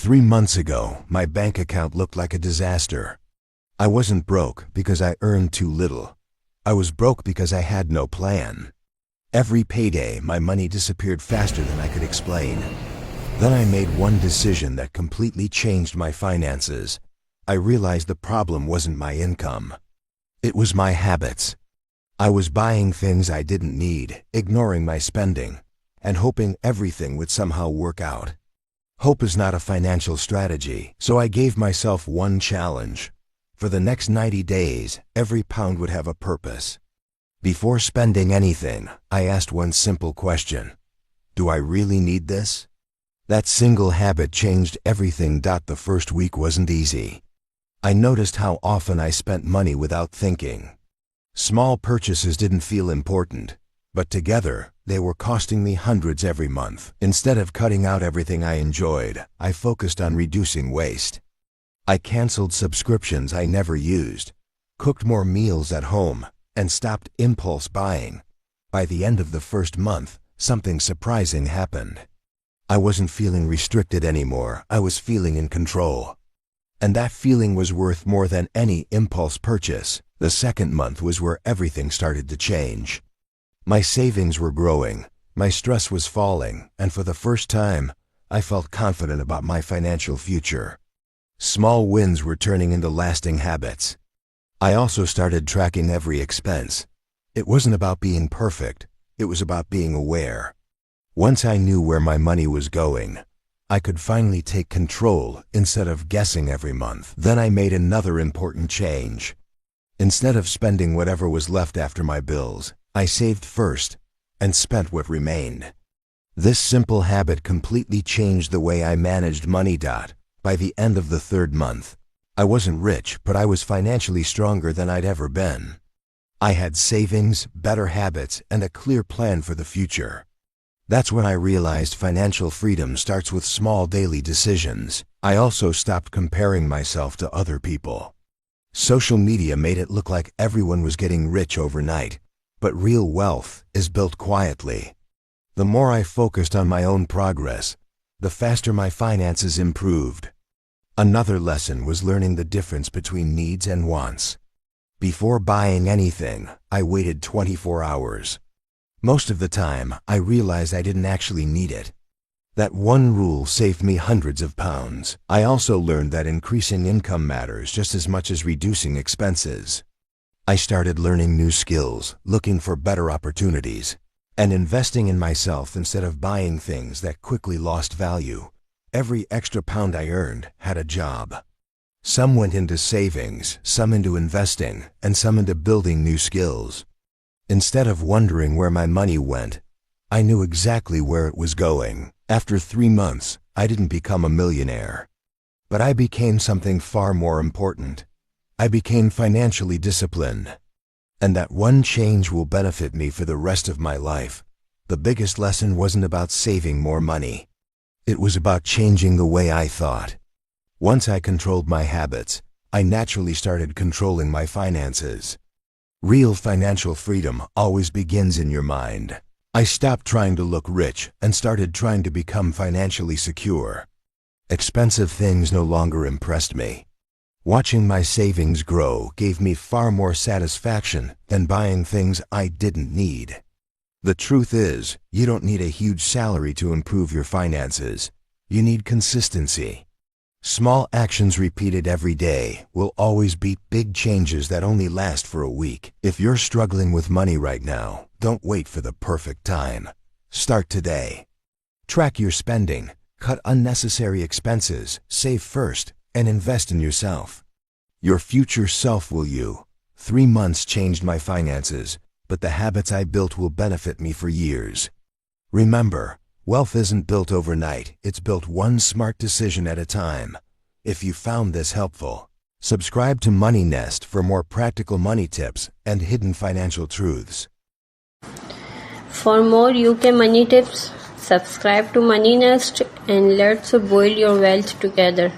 3 months ago, my bank account looked like a disaster. I wasn't broke because I earned too little. I was broke because I had no plan. Every payday, my money disappeared faster than I could explain. Then I made one decision that completely changed my finances. I realized the problem wasn't my income. It was my habits. I was buying things I didn't need, ignoring my spending, and hoping everything would somehow work out. Hope is not a financial strategy, so I gave myself one challenge. For the next 90 days, every pound would have a purpose. Before spending anything, I asked one simple question: do I really need this? That single habit changed everything. The first week wasn't easy. I noticed how often I spent money without thinking. Small purchases didn't feel important, but together, they were costing me hundreds every month. Instead of cutting out everything I enjoyed, I focused on reducing waste. I canceled subscriptions I never used, cooked more meals at home, and stopped impulse buying. By the end of the first month, something surprising happened. I wasn't feeling restricted anymore. I was feeling in control. And that feeling was worth more than any impulse purchase. The second month was where everything started to change. My savings were growing, my stress was falling, and for the first time, I felt confident about my financial future. Small wins were turning into lasting habits. I also started tracking every expense. It wasn't about being perfect, it was about being aware. Once I knew where my money was going, I could finally take control instead of guessing every month. Then I made another important change. Instead of spending whatever was left after my bills, I saved first and spent what remained. This simple habit completely changed the way I managed money. By the end of the third month, I wasn't rich, but I was financially stronger than I'd ever been. I had savings, better habits, and a clear plan for the future. That's when I realized financial freedom starts with small daily decisions. I also stopped comparing myself to other people. Social media made it look like everyone was getting rich overnight, but real wealth is built quietly. The more I focused on my own progress, the faster my finances improved. Another lesson was learning the difference between needs and wants. Before buying anything, I waited 24 hours. Most of the time, I realized I didn't actually need it. That one rule saved me hundreds of pounds. I also learned that increasing income matters just as much as reducing expenses. I started learning new skills, looking for better opportunities, and investing in myself instead of buying things that quickly lost value. Every extra pound I earned had a job. Some went into savings, some into investing, and some into building new skills. Instead of wondering where my money went, I knew exactly where it was going. After 3 months, I didn't become a millionaire. But I became something far more important. I became financially disciplined. And that one change will benefit me for the rest of my life. The biggest lesson wasn't about saving more money. It was about changing the way I thought. Once I controlled my habits, I naturally started controlling my finances. Real financial freedom always begins in your mind. I stopped trying to look rich and started trying to become financially secure. Expensive things no longer impressed me. Watching my savings grow gave me far more satisfaction than buying things I didn't need. The truth is, you don't need a huge salary to improve your finances. You need consistency. Small actions repeated every day will always beat big changes that only last for a week. If you're struggling with money right now, don't wait for the perfect time. Start today. Track your spending, cut unnecessary expenses, save first, and invest in yourself. Your future self will you. 3 months changed my finances, but the habits I built will benefit me for years. Remember, wealth isn't built overnight, it's built one smart decision at a time. If you found this helpful, subscribe to Money Nest for more practical money tips and hidden financial truths. For more UK money tips, subscribe to Money Nest and let's build your wealth together.